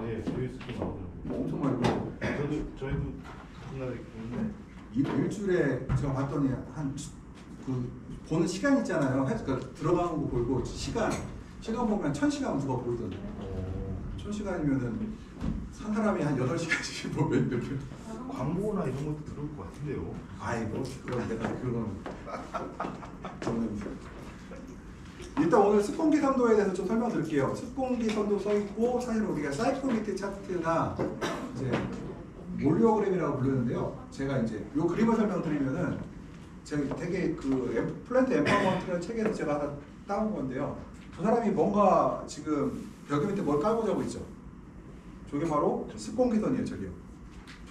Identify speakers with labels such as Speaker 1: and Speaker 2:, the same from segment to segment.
Speaker 1: 네, 조회수도 나오더라고요.
Speaker 2: 엄청 많이 보고.
Speaker 1: 저희도 같은 날에 보는데
Speaker 2: 일주일에 제가 봤더니 그 보는 시간 있잖아요. 그러니까 들어가는 거 보이고 시간 보면 1000시간 누가 보이던데. 1000시간이면은 한 사람이 한 8시간씩 보면 몇 분.
Speaker 1: 광고나 이런 것도 들어올 것 같은데요.
Speaker 2: 아이고 그럼 내가 그건 저는 일단 오늘 습공기 선도에 대해서 좀 설명드릴게요. 습공기 선도 써있고 사실 우리가 사이클로미터 차트나 이제 몰리오그램이라고 부르는데요. 제가 이제 이 그림을 설명드리면은 제가 되게 그 플랜트 엠파워먼트라는 책에서 제가 하나 따온 건데요. 저 사람이 뭔가 지금 벽에 밑에 뭘 깔고 자고 있죠. 저게 바로 습공기선이에요. 저기요.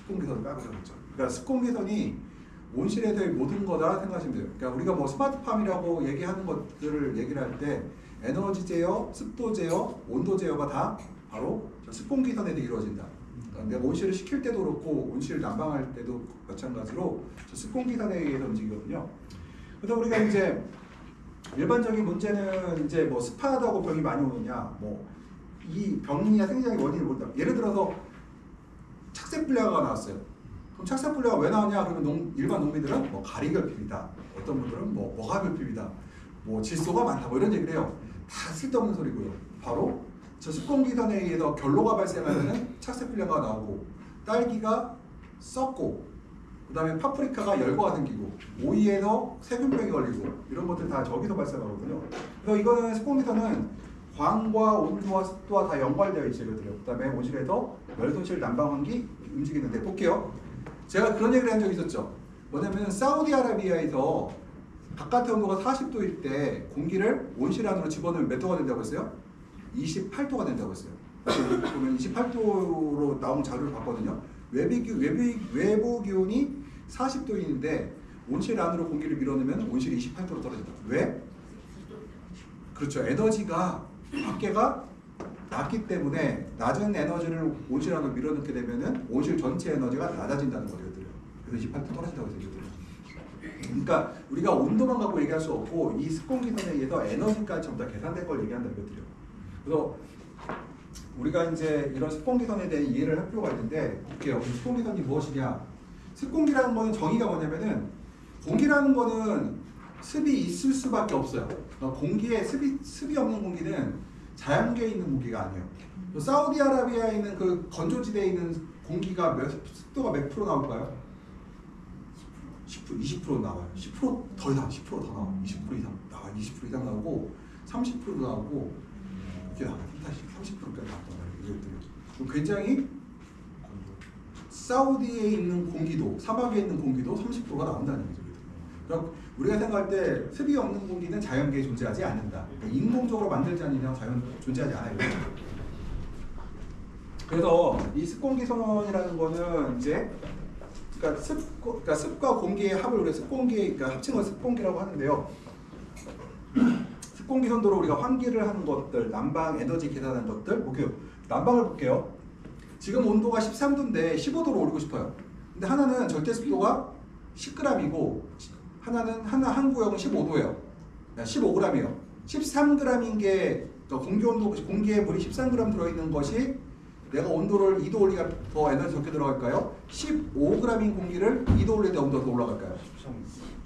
Speaker 2: 습공기선을 깔고 자고 있죠. 그러니까 습공기선이 온실에 대해 모든 거다 생각하시면 돼요. 그러니까 우리가 뭐 스마트팜이라고 얘기하는 것들을 얘기를 할 때 에너지 제어, 습도 제어, 온도 제어가 다 바로 저 습공기선에 대해 이루어진다. 그러니까 내가 온실을 식힐 때도 그렇고 온실을 난방할 때도 마찬가지로 저 습공기선에 의해서 움직이거든요. 그래서 우리가 이제 일반적인 문제는 이제 뭐 습하다고 병이 많이 오느냐, 뭐 이 병이나 생장의 원인을 모른다. 예를 들어서 착색불량화가 나왔어요. 그럼 착색불량화가 왜 나오냐? 그러면 일반 농민들은 뭐 가리결핍이다. 어떤 분들은 뭐 모가결핍이다. 뭐 질소가 많다. 뭐 이런 얘기를 해요. 다 쓸데없는 소리고요. 바로 저 습공기선에 의해서 결로가 발생하면 착색불량화가 나오고 딸기가 썩고 그 다음에 파프리카가 열과가 생기고 오이에서 세균병이 걸리고 이런 것들 다 저기서 발생하거든요. 그래서 이거는 습공기선은 광과 온도와 습도와 다 연관되어 있어요. 그 다음에 온실에서 열손실 난방환기 움직이는데 볼게요. 제가 그런 얘기를 한 적이 있었죠. 뭐냐면 사우디아라비아에서 바깥의 온도가 40도일 때 공기를 온실 안으로 집어넣으면 몇 도가 된다고 했어요? 28도가 된다고 했어요. 그러면 28도로 나온 자료를 봤거든요. 외부 기온이 40도인데 온실 안으로 공기를 밀어넣으면 온실이 28도로 떨어진다. 왜? 그렇죠. 에너지가 밖에가 낮기 때문에 낮은 에너지를 온실 안으로 밀어넣게 되면은 온실 전체 에너지가 낮아진다는 거거든요. 그래서 28도 떨어진다고 해서 그러니까 우리가 온도만 갖고 얘기할 수 없고 이 습공기선에 의해서 에너지까지 전부 다 계산된 걸 얘기한다는 거거든요. 그래서 우리가 이제 이런 습공기선에 대한 이해를 할 필요가 있는데 볼게요. 습공기선이 무엇이냐? 습공기라는 거는 정의가 뭐냐면은 공기라는 거는 습이 있을 수밖에 없어요. 그러니까 공기에 습이 없는 공기는 자연계에 있는 공기가 아니에요. 사우디아라비아에 있는 그 건조지대에 있는 공기가 습도가 몇 프로 나올까요? 10%, 20% 나와요. 10% 더 이상, 10% 더 나와. 20% 이상 나와. 20% 이상 나오고 30%도 나오고 이렇게 나와요. 30%까지 나왔단 말이에요. 이것들이 굉장히 사우디에 있는 공기도, 사막에 있는 공기도 30%가 나온다는 거죠. 그러니까 우리가 생각할 때 습이 없는 공기는 자연계에 존재하지 않는다. 그러니까 인공적으로 만들지 않는 이상 자연 존재하지 않아요. 그래서 이 습공기선이라는 거는 이제 그러니까 습과 공기의 합을 우리가 습공기, 그러니까 합친 걸 습공기라고 하는데요. 습공기선도로 우리가 환기를 하는 것들, 난방 에너지 계산하는 것들 볼게요. 난방을 볼게요. 지금 온도가 13도인데 15도로 올리고 싶어요. 근데 하나는 절대 습도가 10g이고 하나는 한 구역은 15도예요. 15g이에요. 13g인 게 공기에 물이 13g 들어있는 것이 내가 온도를 2도 올리가 더 에너지 적게 들어갈까요? 15g인 공기를 2도 올릴 때 온도가 더 올라갈까요?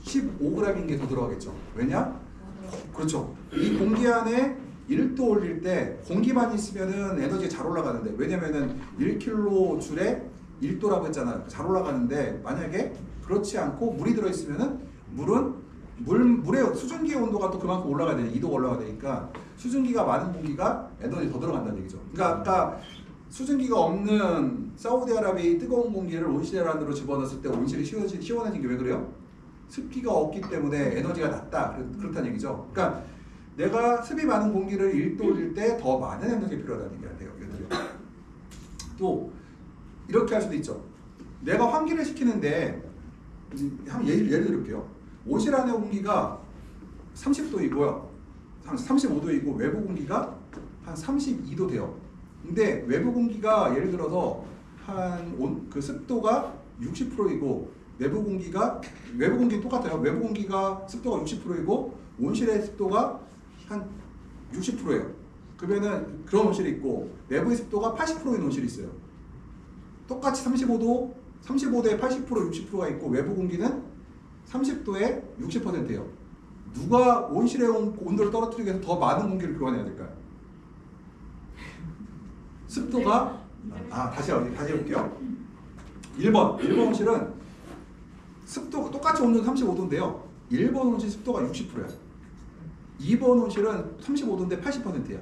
Speaker 2: 15g인 게 더 들어가겠죠. 왜냐? 그렇죠. 이 공기 안에 1도 올릴 때 공기만 있으면은 에너지가 잘 올라가는데 왜냐면은 1kJ에 1도라고 했잖아요. 잘 올라가는데 만약에 그렇지 않고 물이 들어있으면은 물의 수증기의 온도가 또 그만큼 올라가야 되니까 2도가 올라가야 되니까 수증기가 많은 공기가 에너지 더 들어간다는 얘기죠. 그러니까 아까 수증기가 없는 사우디아라비아의 뜨거운 공기를 온실 안으로 집어넣었을 때 온실이 시원해진 게 왜 그래요? 습기가 없기 때문에 에너지가 낮다. 그렇다는 얘기죠. 그러니까 내가 습이 많은 공기를 1도 올릴 때 더 많은 에너지가 필요하다는 얘기가 돼요. 또 이렇게 할 수도 있죠. 내가 환기를 시키는데 한번 예를 들을게요. 온실 안의 공기가 30도이고요. 35도이고 외부 공기가 한 32도 돼요. 근데 외부 공기가 예를 들어서 그 습도가 60%이고 외부 공기 똑같아요. 외부 공기가 습도가 60%이고 온실의 습도가 한 60%예요. 그러면은 그런 온실이 있고 내부의 습도가 80%인 온실이 있어요. 똑같이 35도에 80% 60%가 있고 외부 공기는 30도에 60%예요. 누가 온실의 온도를 떨어뜨리기 위해서 더 많은 공기를 교환해야 될까요? 습도가 다시 해볼게요. 1번 온실은 습도가 똑같이 온도는 35도인데요. 1번 온실 습도가 60%야. 2번 온실은 35도인데 80%야.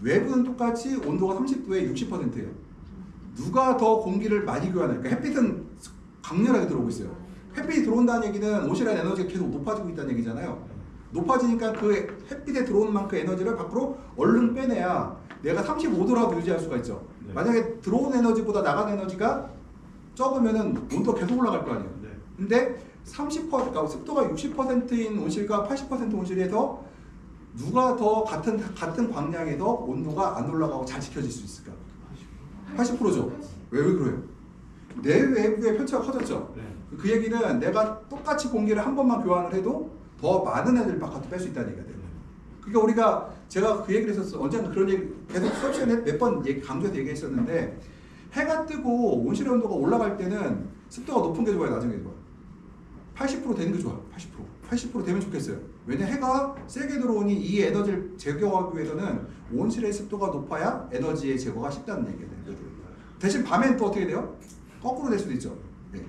Speaker 2: 외부는 똑같이 온도가 30도에 60%예요. 누가 더 공기를 많이 교환할까? 햇빛은 강렬하게 들어오고 있어요. 햇빛이 들어온다는 얘기는 온실 안 에너지가 계속 높아지고 있다는 얘기잖아요. 높아지니까 그 햇빛에 들어오는 만큼 에너지를 밖으로 얼른 빼내야 내가 35도라도 유지할 수가 있죠.
Speaker 1: 네.
Speaker 2: 만약에 들어온 에너지보다 나가는 에너지가 적으면은 온도가 계속 올라갈 거 아니에요.
Speaker 1: 네.
Speaker 2: 근데 30%, 그러니까 습도가 60%인 온실과 80% 온실에서 누가 더 같은 광량에서 온도가 안 올라가고 잘 지켜질 수 있을까? 80%죠. 왜 그래요? 내 외부의 편차가 커졌죠.
Speaker 1: 네.
Speaker 2: 그 얘기는 내가 똑같이 공기를 한 번만 교환을 해도 더 많은 에너지를 바깥으로 뺄 수 있다는 얘기가 돼요. 그러니까 제가 그 얘기를 했었어. 언젠가 그런 얘기 계속 수업 시간에 몇 번 강조해서 얘기했었는데 해가 뜨고 온실의 온도가 올라갈 때는 습도가 높은 게 좋아요, 낮은 게 좋아요? 80% 되는 게 좋아요. 80% 되면 좋겠어요. 왜냐 해가 세게 들어오니 이 에너지를 제거하기 위해서는 온실의 습도가 높아야 에너지의 제거가 쉽다는 얘기예요. 대신 밤엔 또 어떻게 돼요? 거꾸로 될 수도 있죠. 네.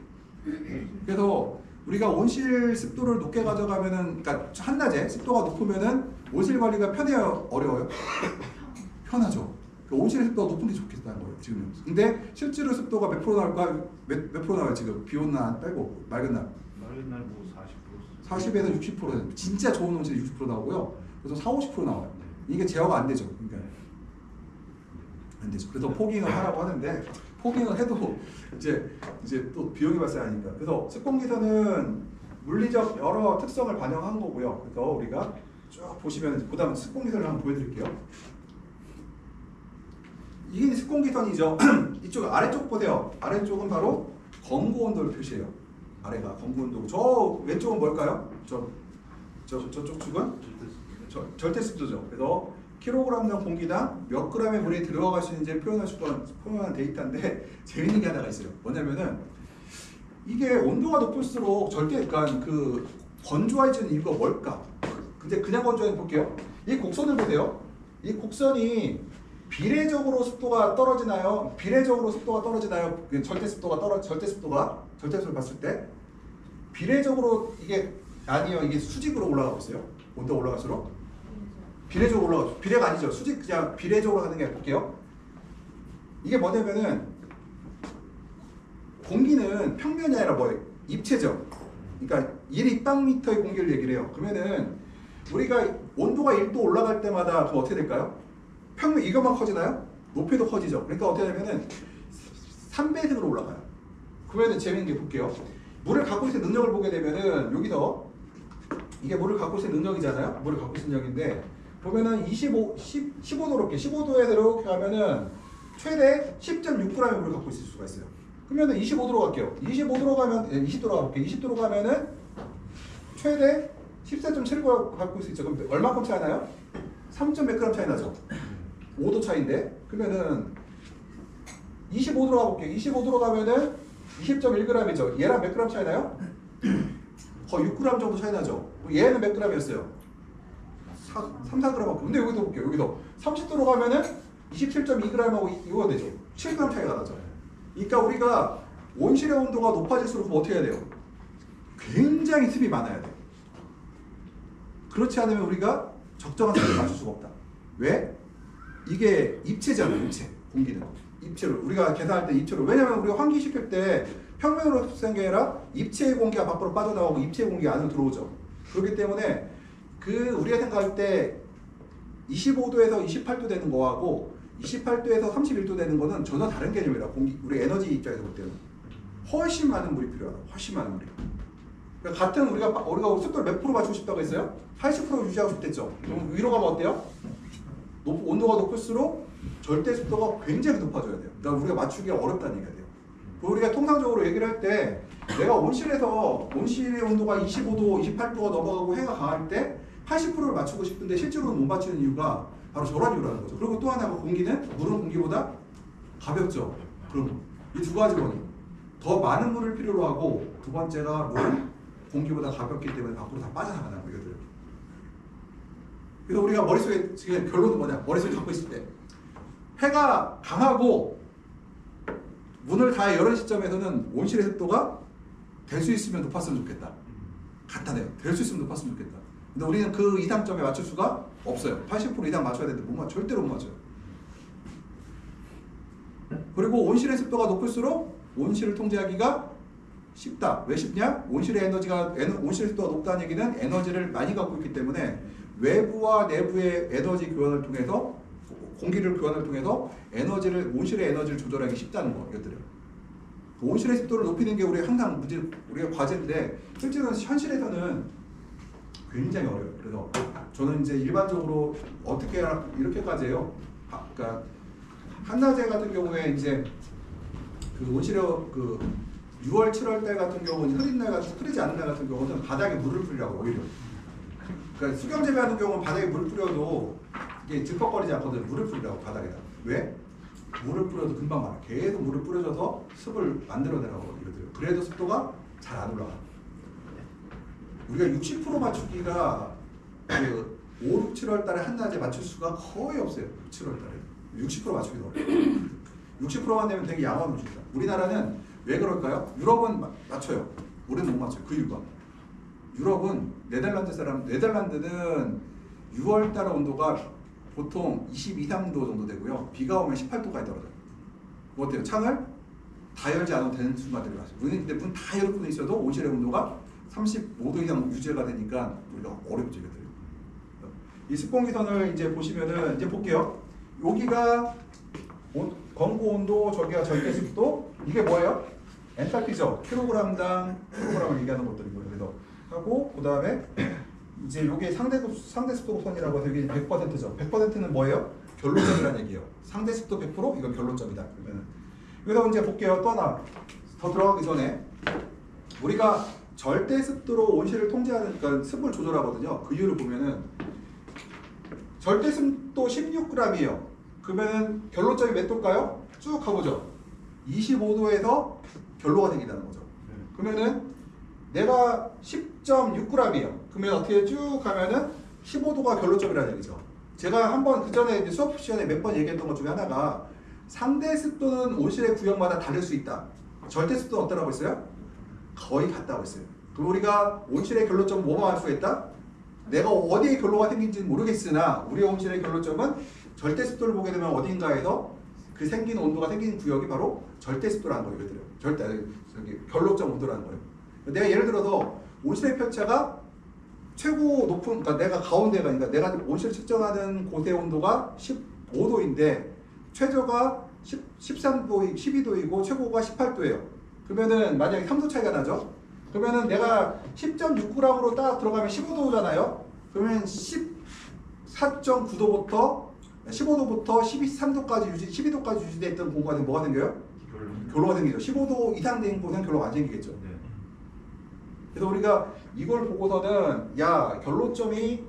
Speaker 2: 그래서 우리가 온실 습도를 높게 가져가면은, 그러니까 한낮에 습도가 높으면은 온실 관리가 편해요, 어려워요? 편하죠. 그러니까 온실 습도가 높은 게 좋겠다는 거예요, 지금. 근데 실제로 습도가 몇 프로 나올까? 몇 프로 나와요, 지금? 비 오는 날 빼고, 맑은 날.
Speaker 1: 맑은 날 뭐 40%.
Speaker 2: 40에서 60%, 진짜 좋은 온실이 60% 나오고요. 그래서 40~50% 나와요. 이게 제어가 안 되죠. 그러니까 안 되죠. 그래서 포깅을 하라고 하는데 포깅을 해도 이제 또 비용이 발생하니까. 그래서 습공기선은 물리적 여러 특성을 반영한 거고요. 그래서 우리가 쭉 보시면 그다음 습공기선을 한번 보여드릴게요. 이게 습공기선이죠. 이쪽 아래쪽 보세요. 아래쪽은 바로 검고 온도를 표시해요. 아래가 검고 온도고 저 왼쪽은 뭘까요? 저쪽 축은 절대 습도죠. 그래서 킬로그램당 공기당 몇 그램의 물이 들어갈 수 있는지를 표현한 데이터인데 재밌는 게 하나가 있어요. 뭐냐면은 이게 온도가 높을수록 그러니까 그 건조해지는 이유가 뭘까? 근데 그냥 건조해 볼게요. 이 곡선을 보세요. 이 곡선이 비례적으로 습도가 떨어지나요? 절대 습도를 봤을 때 비례적으로 이게 아니요. 이게 수직으로 올라가고 있어요. 온도가 올라갈수록 비례적으로 올라가죠. 비례가 아니죠. 수직 그냥 비례적으로 가는 게 볼게요. 이게 뭐냐면은 공기는 평면이 아니라 뭐예요? 입체죠. 그러니까 1입방미터의 공기를 얘기를 해요. 그러면은 우리가 온도가 1도 올라갈 때마다 그럼 어떻게 될까요? 평면 이것만 커지나요? 높이도 커지죠. 그러니까 어떻게 하냐면은 3배속으로 올라가요. 그러면은 재밌는 게 볼게요. 물을 갖고 있는 능력을 보게 되면은 여기서 이게 물을 갖고 있는 능력이잖아요. 물을 갖고 있는 능력인데 보면은 15도로 이렇게 15도에 이렇게 가면은 최대 10.6g의 물을 갖고 있을 수가 있어요. 그러면은 25도로 갈게요. 25도로 가면 20도로 가볼게요. 20도로 가면은 최대 14.7g 갖고 있을 수 있죠. 그럼 얼마큼 차이 나요? 3.몇 g 차이 나죠. 5도 차이인데 그러면은 25도로 가볼게요. 25도로 가면은 20.1g이죠. 얘랑 몇 g 차이 나요? 거의 6g 정도 차이 나죠. 얘는 몇 g이었어요? 3~4g. 근데 여기서 볼게요. 여기서 30도로 가면은 27.2g하고 이거가 되죠. 7g 차이가 나죠. 그러니까 우리가 온실의 온도가 높아질수록 어떻게 해야 돼요? 굉장히 습이 많아야 돼요. 그렇지 않으면 우리가 적정한 습을 맞출 수가 없다. 왜? 이게 입체잖아요. 입체. 공기는. 입체로. 우리가 계산할 때 입체로. 왜냐면 우리가 환기시킬 때 평면으로 흡수한 게 아니라 입체의 공기가 밖으로 빠져나오고 입체의 공기가 안으로 들어오죠. 그렇기 때문에 우리가 생각할 때 25도에서 28도 되는 거하고 28도에서 31도 되는 거는 전혀 다른 개념이라 우리 에너지 입장에서 볼 때는 훨씬 많은 물이 필요하다. 훨씬 많은 물이. 그러니까 같은 우리가 습도를 몇 프로 맞추고 싶다고 했어요? 80% 유지하고 싶댔죠. 그럼 위로 가면 어때요? 온도가 높을수록 절대 습도가 굉장히 높아져야 돼요. 그러니까 우리가 맞추기가 어렵다는 얘기가 돼요. 우리가 통상적으로 얘기를 할 때 내가 온실의 온도가 25도, 28도가 넘어가고 해가 강할 때 80%를 맞추고 싶은데 실제로는 못 맞추는 이유가 바로 저런 이유라는 거죠. 그리고 또 하나가 공기는 물은 공기보다 가볍죠. 그럼 이 두 가지 원인. 더 많은 물을 필요로 하고 두 번째가 물은 공기보다 가볍기 때문에 밖으로 다 빠져나가는 거거든요. 그래서 우리가 머릿속에 지금 결론은 뭐냐? 머릿속에 갖고 있을 때 해가 강하고 문을 다 여는 시점에서는 온실의 습도가 될 수 있으면 높았으면 좋겠다. 간단해요. 될 수 있으면 높았으면 좋겠다. 근데 우리는 그 이상점에 맞출 수가 없어요. 80% 이상 맞춰야 되는데 못 맞춰. 절대로 못 맞춰요. 그리고 온실의 습도가 높을수록 온실을 통제하기가 쉽다. 왜 쉽냐? 온실의 습도가 높다는 얘기는 에너지를 많이 갖고 있기 때문에 외부와 내부의 에너지 교환을 통해서 공기를 교환을 통해서 온실의 에너지를 조절하기 쉽다는 거 이것들이요. 온실의 습도를 높이는 게 우리 항상 우리가 과제인데 실제로는 현실에서는 굉장히 어려워요. 그래서 저는 이제 일반적으로 어떻게 이렇게까지 해요. 그러니까 한낮에 같은 경우에 이제 그 온실의 그 6월, 7월 달 같은 경우는 흐리지 않은 날 같은 경우는 바닥에 물을 뿌리라고 오히려. 그러니까 수경 재배하는 경우는 바닥에 물 뿌려도 이게 들퍽거리지 않거든요. 물을 뿌리라고 바닥에다. 왜? 물을 뿌려도 금방 말아. 계속 물을 뿌려줘서 습을 만들어내라고 이러더라고요. 그래도 습도가 잘 안 올라가. 우리가 60% 맞추기가 그 5, 6, 7월 달에 한낮에 맞출 수가 거의 없어요. 7월 달에. 60% 맞추기도 어려워요. 60%만 되면 되게 양호한 음식이다. 우리나라는 왜 그럴까요? 유럽은 맞춰요. 우리는 못 맞춰요. 그 이유가. 유럽은 네덜란드는 6월 달 온도가 보통 22, 3도 정도 되고요. 비가 오면 18도까지 떨어져요. 뭐 어때요? 창을 다 열지 않아도 되는 순간들이 많아요. 우리는 근데 문 다 열고 있어도 온실의 온도가 35도 이상 유지가 되니까 우리가 어렵죠. 이 습공기선을 이제 보시면은 이제 볼게요. 여기가 건고 온도, 저기가 절대 습도. 이게 뭐예요? 엔탈피죠. 킬로그램당 킬로그램을 얘기하는 것들이고요. 그래서 하고 그 다음에 이제 요게 상대 습도 선이라고 해서 이게 100%죠. 100%는 뭐예요? 결론점이라는 얘기예요. 상대 습도 100% 이건 결론점이다. 그러면 그래서 이제 볼게요. 또 하나 더 들어가기 전에 우리가 절대 습도로 온실을 통제하는 그러니까 습을 조절하거든요. 그 이유를 보면은 절대 습도 16g이에요. 그러면은 결론점이 몇 도일까요? 쭉 가보죠. 25도에서 결로가 생긴다는 거죠. 그러면은 내가 10.6g이에요. 그러면 어떻게 쭉 가면은 15도가 결론점이라는 얘기죠. 제가 한번 그 전에 수업 시간에 몇 번 얘기했던 것 중에 하나가 상대 습도는 온실의 구역마다 다를 수 있다. 절대 습도는 어떠라고 했어요? 거의 같다고 했어요. 그럼 우리가 온실의 결론점은 뭐만 할 수가 있다? 내가 어디에 결로가 생긴지는 모르겠으나 우리 온실의 결론점은 절대 습도를 보게 되면 어딘가에서 그 생긴 온도가 생긴 구역이 바로 절대 습도라는 거예요. 결론점 온도라는 거예요. 내가 예를 들어서 온실의 편차가 최고 높은, 그러니까 내가 가운데가, 그러니까 내가 온실을 측정하는 곳의 온도가 15도인데 최저가 13도, 12도이고 최고가 18도예요. 그러면은 만약에 3도 차이가 나죠? 그러면은 내가 10.6g으로 딱 들어가면 15도잖아요? 그러면 14.9도부터 15도부터 13도까지 12도까지 유지됐던 공간에 뭐가 생겨요? 결로가 생기죠. 15도 이상 된 곳은 결로가 안 생기겠죠.
Speaker 1: 네.
Speaker 2: 그래서 우리가 이걸 보고서는 야 결로점이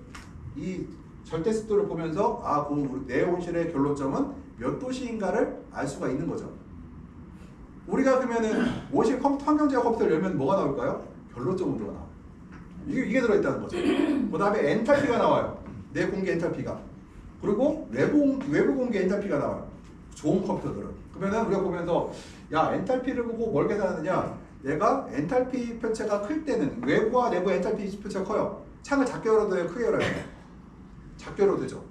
Speaker 2: 이 절대 습도를 보면서 아, 내 온실의 결로점은 몇 도시인가를 알 수가 있는 거죠. 우리가 그러면은 온실 환경제약 컴퓨터를 열면 뭐가 나올까요? 결로점 온도가 나와요. 이게 들어있다는 거죠. 그 다음에 엔탈피가 나와요. 내 공기 엔탈피가. 그리고 외부 공기 엔탈피가 나와요. 좋은 컴퓨터들은. 그러면은 우리가 보면서 야 엔탈피를 보고 뭘 계산하느냐? 내가 엔탈피 편차가 클 때는 외부와 내부 엔탈피 편차가 커요. 창을 작게 열어도 돼요? 크게 열어야 돼요? 작게 열어도 되죠.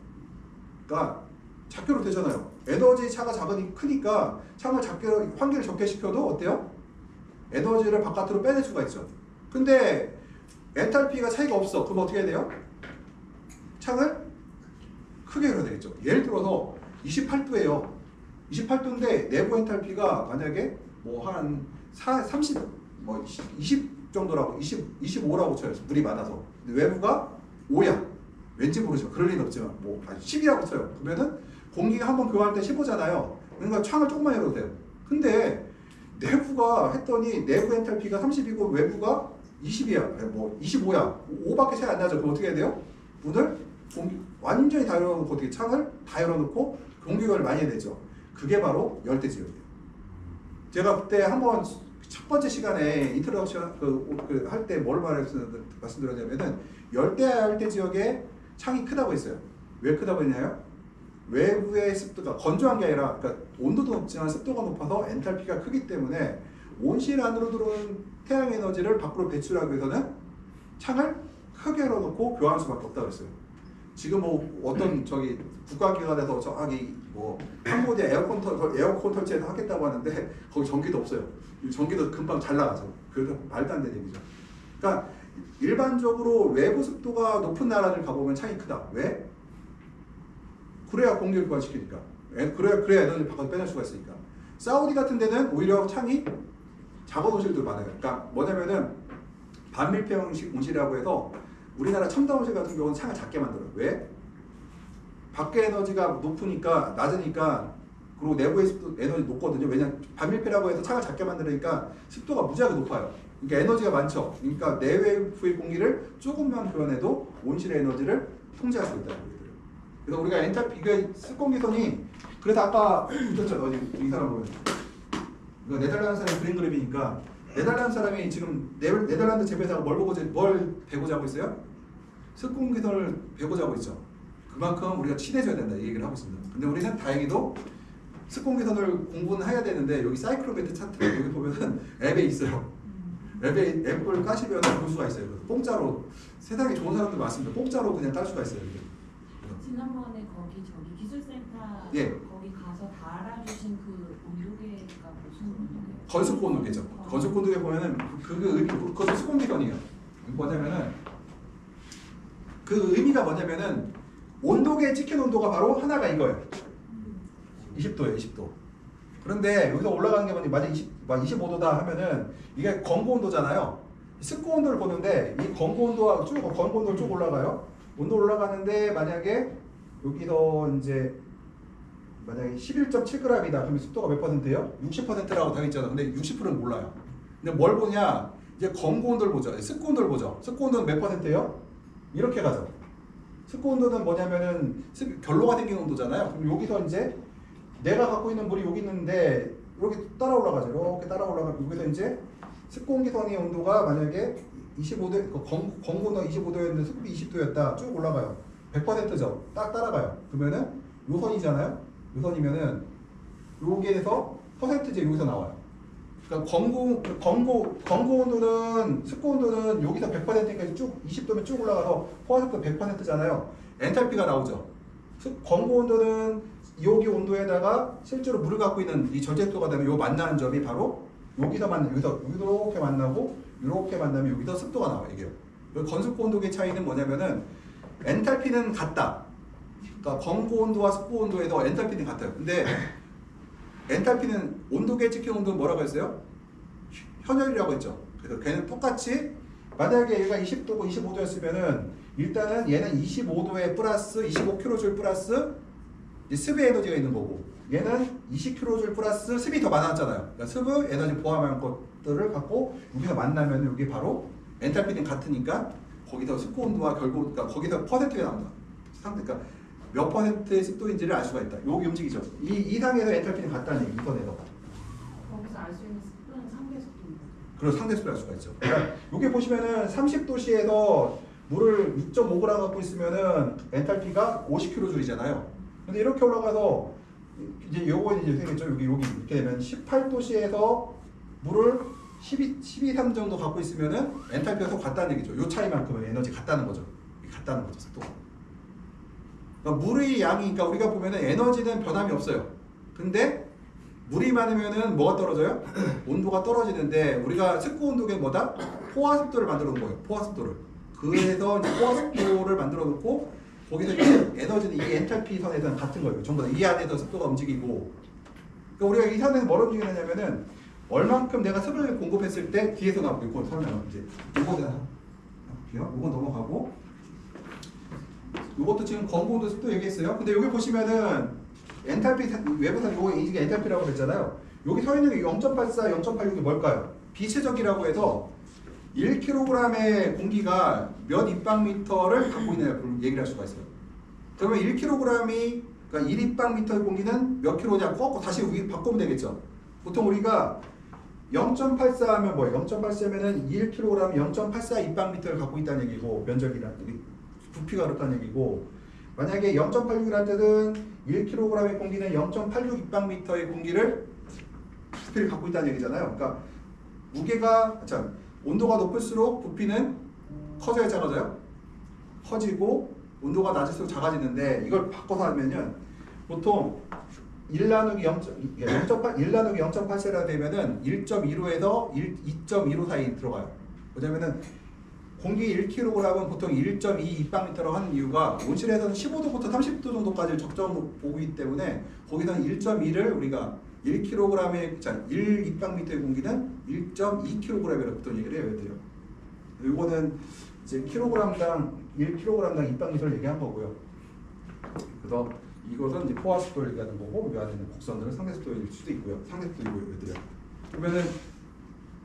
Speaker 2: 그러니까 작게 열어도 되잖아요. 에너지 차가 크니까 창을 작게 환기를 적게 시켜도 어때요? 에너지를 바깥으로 빼낼 수가 있죠. 근데 엔탈피가 차이가 없어. 그럼 어떻게 해야 돼요? 창을 크게 열어야 되겠죠. 예를 들어서 28도예요. 28도인데 내부 엔탈피가 만약에 뭐 한 30, 뭐 20 정도라고 25라고 쳐요. 물이 많아서. 근데 외부가 5야. 왠지 모르지만 그럴 리는 없지만 뭐 10이라고 쳐요. 그러면은 공기가 한번 교환할 때 15잖아요. 그러니까 창을 조금만 열어도 돼요. 근데 내부가 했더니 내부 엔탈피가 30이고 외부가 20이야. 뭐 25야. 5밖에 차이 안 나죠. 그럼 어떻게 해야 돼요? 문을 완전히 다 열어놓고 어떻게 창을 다 열어놓고 공기교환을 많이 해야 되죠. 그게 바로 열대 지역이에요. 제가 그때 한번 첫 번째 시간에 인트로덕션 할 때 뭘 말씀드렸냐면은 열대 지역에 창이 크다고 했어요. 왜 크다고 했냐요? 외부의 습도가 건조한 게 아니라 그러니까 온도도 높지만 습도가 높아서 엔탈피가 크기 때문에 온실 안으로 들어오는 태양 에너지를 밖으로 배출하기 위해서는 창을 크게 열어놓고 교환할 수밖에 없다고 했어요. 지금 뭐 어떤 저기 국가기관에서 저기 뭐 캄보디아 에어컨 설치해서 하겠다고 하는데 거기 전기도 없어요. 전기도 금방 잘 나가죠. 그래서 말도 안 되는 얘기죠. 그러니까 일반적으로 외부 습도가 높은 나라들 가보면 창이 크다. 왜? 그래야 공기를 교환시키니까. 그래야 에너지를 바꿔서 빼낼 수가 있으니까. 사우디 같은 데는 오히려 창이 작은 온실도 많아요. 그러니까 뭐냐면은 반밀폐 온실이라고 해서 우리나라 첨단 온실 같은 경우는 창을 작게 만들어요. 왜? 밖에 에너지가 높으니까 낮으니까 그리고 내부의 습도 에너지 높거든요. 왜냐면 반밀폐라고 해서 창을 작게 만들으니까 습도가 무지하게 높아요. 그러니까 에너지가 많죠. 그러니까 내외부의 공기를 조금만 교환해도 온실의 에너지를 통제할 수 있다는 거예요. 그래서 우리가 엔탈피, 습공기선이 그래서 아까 어디 이 사람 보면 이거 네덜란드 사람이 그린 그림이니까 네덜란드 사람이 지금 네덜란드 재배사가 뭘 배고자 하고 있어요? 습공기선을 배고자 하고 있죠. 그만큼 우리가 친해져야 된다 이 얘기를 하고 있습니다. 근데 우리는 다행히도 습공기선을 공부는 해야 되는데 여기 사이클로메트 차트 여기 보면은 앱에 있어요. 앱을 까시면 볼 수가 있어요. 공짜로 세상에 좋은 사람들 많습니다. 공짜로 그냥 깔 수가 있어요.
Speaker 3: 지난번에 거기 저기 기술센터
Speaker 2: 예.
Speaker 3: 거기 가서 다 알아주신 그 온도계가 무슨 온도계예요?
Speaker 2: 건습고 온도계죠. 건습고 온도계 보면은 그것도 습공기선이에요. 뭐냐면은 그 의미가 뭐냐면은 온도계에 찍힌 온도가 바로 하나가 이거예요. 20도예요, 20도. 그런데 여기서 올라가는 게 만약 25도다 하면은 이게 건고 온도잖아요. 습고 온도를 보는데 이 건고 온도가 건고 온도를 쭉 올라가요. 온도 올라가는데 만약에 여기서 이제 만약에 11.7g이다 그러면 습도가 몇 %예요? 60%라고 되어 있잖아. 근데 60%는 몰라요. 근데 뭘 보냐? 이제 건고 온도를 보죠. 습고 온도를 보죠. 습고 온도는 몇 %예요? 이렇게 가죠. 습고 온도는 뭐냐면은 결로가 생긴 온도잖아요. 그럼 여기서 이제 내가 갖고 있는 물이 여기 있는데 이렇게 따라 올라가죠. 이렇게 따라 올라가고 여기서 이제 습공기선의 온도가 만약에 25도, 건고 온도가 25도였는데 습이 20도였다. 쭉 올라가요. 100%죠. 딱 따라가요. 그러면은 요 선이잖아요. 요 선이면은 여기에서 퍼센트제 여기서 나와요. 그러니까 건고 온도는 습고 온도는 여기서 100%까지 쭉 20도면 쭉 올라가서 포화습도 100%잖아요. 엔탈피가 나오죠. 건고 온도는 여기 온도에다가 실제로 물을 갖고 있는 이 전체도가 되면 요 만나는 점이 바로 여기서 이렇게 만나고 이렇게 만나면 여기서 습도가 나와요. 이게요. 건습고 온도의 차이는 뭐냐면은 엔탈피는 같다. 그러니까 건고 온도와 습고 온도에서 엔탈피는 같아요. 근데 엔탈피는 온도계에 찍힌 온도는 뭐라고 했어요? 현열이라고 했죠. 그래서 걔는 똑같이 만약에 얘가 20도고 25도였으면은 일단은 얘는 25도에 플러스 25kJ 플러스 습의 에너지가 있는 거고 얘는 20kJ 플러스 습이 더 많았잖아요. 그러니까 습의 에너지 포함한 것들을 갖고 여기서 만나면 여기 바로 엔탈피는 같으니까 거기서 습고 온도와 결국 그러니까 거기서 퍼센트가 나온다. 그러니까 몇 %의 습도인지를 알 수가 있다. 여기 움직이죠. 이 상에서 엔탈피는 같다는 얘기, 이 선에서.
Speaker 3: 거기서 알 수 있는 습도는 상대 습도입니다.
Speaker 2: 그래서 상대 습도를 알 수가 있죠. 그러니까 여기 보시면은 30도씨에서 물을 6.5g 갖고 있으면은 엔탈피가 50kJ잖아요. 근데 이렇게 올라가서 이제 요거 이제 생겼죠. 여기 이렇게 되면 18도씨에서 물을 12.3 정도 갖고 있으면은 엔탈피가 더 같다는 얘기죠. 요 차이만큼은 에너지 같다는 거죠. 같다는 거죠, 습도가. 그러니까 물의 양이, 그러니까 우리가 보면은 에너지는 변함이 없어요. 근데 물이 많으면은 뭐가 떨어져요? 온도가 떨어지는데 우리가 습고 온도계 뭐다? 포화습도를 만들어 놓은 거예요. 포화습도를. 그래서 이제 포화습도를 만들어 놓고 거기서 이제 에너지는 이 엔탈피 선에서는 같은 거예요. 전부 다 이 안에서 습도가 움직이고. 그러니까 우리가 이 선에서 뭘 움직이느냐면은 얼만큼 내가 습을 공급했을 때 뒤에서 나오고 이건 설명 이제 이건 넘어가고. 이것도 지금 건고온도 습도 얘기했어요. 근데 여기 보시면은 엔탈피 외부산 요거 이게 엔탈피라고 그랬잖아요. 여기 서 있는 게 0.84, 0.86이 뭘까요? 비체적이라고 해서 1kg의 공기가 몇 입방미터를 갖고 있느냐 얘기를 할 수가 있어요. 그러면 1kg이 그러니까 1입방미터의 공기는 몇 킬로냐? 다시 바꾸면 되겠죠. 보통 우리가 0.84 하면 뭐예요? 0.84면은 1kg 0.84 입방미터를 갖고 있다는 얘기고 면적이란 부피가 그렇다는 얘기고 만약에 0.86이라는 뜻은 1kg의 공기는 0.86 입방미터의 공기를 부피를 갖고 있다는 얘기잖아요. 그러니까 무게가 온도가 높을수록 부피는 커져야 작아져요? 커지고 온도가 낮을수록 작아지는데 이걸 바꿔서 하면은 보통 1 나누기 0.8세라 되면은 1.15에서 2.15 사이 들어가요. 왜냐면은 공기 1kg은 보통 1.2 입방미터라고 하는 이유가 온실에서는 15도부터 30도 정도까지 적정 보기 때문에 거기서는 1.2를 우리가 1kg의 1 입방미터의 공기는 1.2kg이라고 보통 얘기를 해요. 얘들요. 이거는 이제 킬로그램당 1kg당 입방미터를 얘기한 거고요. 그래서 이것은 이제 포화습도를 얘기하는 거고 이 안에 있는 곡선들은 상대습도일 수도 있고요. 상대습도이고요. 얘들요. 그러면은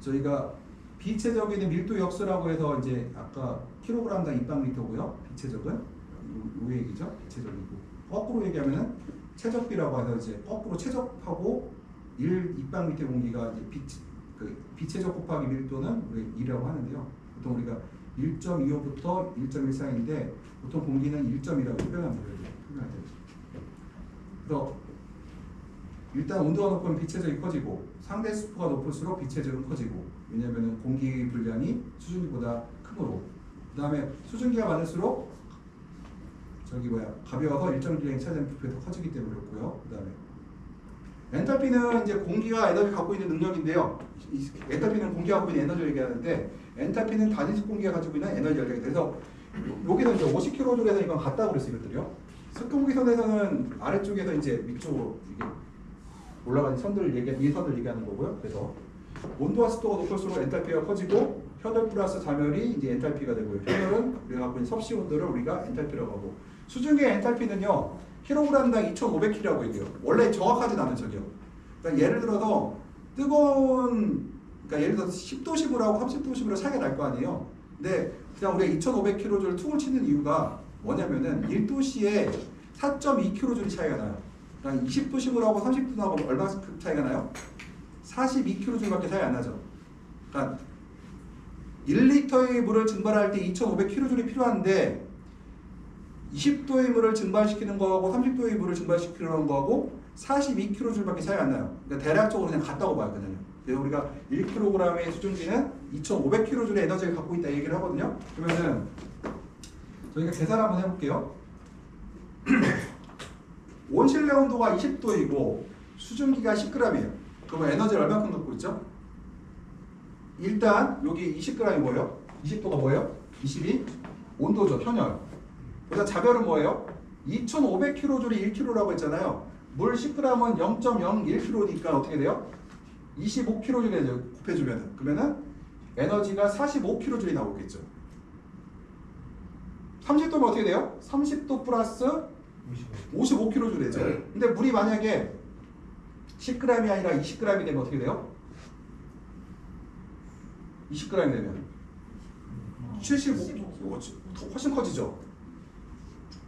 Speaker 2: 저희가 비체적인 밀도 역수라고 해서 이제 아까 킬로그램당 입방미터고요. 비체적은 요 얘기죠. 비체적이고 거꾸로 얘기하면은 최적비라고 해서 이제 거꾸로 최적하고 1 입방미터 공기가 이제 비체적 곱하기 밀도는 우리 2라고 하는데요. 보통 우리가 1.25부터 1.1 사이인데 보통 공기는 1.2라고 표현합니다. 그래서 일단 온도가 높으면 비체적이 커지고 상대 습도가 높을수록 비체적은 커지고 왜냐하면 공기 분량이 수증기보다 크므로 그 다음에 수증기가 많을수록 가벼워서 일정 분량이 차지하는 부피가 더 커지기 때문에 그렇고요. 그 다음에 엔탈피는 이제 공기가 에너지 갖고 있는 능력인데요. 엔탈피는 공기가 갖고 있는 에너지를 얘기하는데 엔탈피는 단위수 공기가 가지고 있는 에너지를 얘기해요. 그래서 여기서 이제 50kJ에서 이건 같다고 그랬어요. 이것들이요. 습공기선에서는 아래쪽에서 이제 위쪽으로 이게 올라가는 이 선을 얘기하는 거고요. 그래서 온도와 습도가 높을수록 엔탈피가 커지고 현열 플러스 자멸이 이제 엔탈피가 되고요. 현열은 우리가 갖고 있는 섭씨 온도를 우리가 엔탈피라고 하고 수증기의 엔탈피는요. 킬로그램당 2,500k라고 얘기해요. 원래 정확하진 않은 척이요. 그러니까 예를 들어서 그러니까 예를 들어서 10도씨하고 30도씨로 차이가 날 거 아니에요. 근데 그냥 우리가 2,500kJ 툭을 치는 이유가 뭐냐면은 1도씨에 4.2kJ 차이가 나요. 그러니까 20도씨하고 30도하고 얼마큼 차이가 나요? 42kJ밖에 차이 안 나죠. 그러니까 1리터의 물을 증발할 때 2,500kJ이 필요한데 20도의 물을 증발시키는 거하고 30도의 물을 증발시키는 거하고 42kJ밖에 차이 안 나요. 그러니까 대략적으로 그냥 같다고 봐요. 그냥. 그래서 우리가 1kg의 수증기는 2,500kJ의 에너지를 갖고 있다 얘기를 하거든요. 그러면은 저희가 계산 한번 해볼게요. 온실내 온도가 20도이고 수증기가 10g이에요. 그러면 에너지를 얼마큼 갖고 있죠? 일단 여기 20g이 뭐예요? 20도가 뭐예요? 20이 온도죠. 현열. 그래서 자별은 뭐예요? 2,500kJ이 1kg라고 했잖아요. 물 10g은 0.01kg니까 어떻게 돼요? 25kJ 되죠. 곱해주면은. 그러면은 에너지가 45kJ 나오겠죠. 30도면 어떻게 돼요? 30도 플러스 55kJ 되죠. 근데 물이 만약에 10g이 아니라 20g이 되면 어떻게 돼요? 20g이 되면 75, 훨씬 커지죠.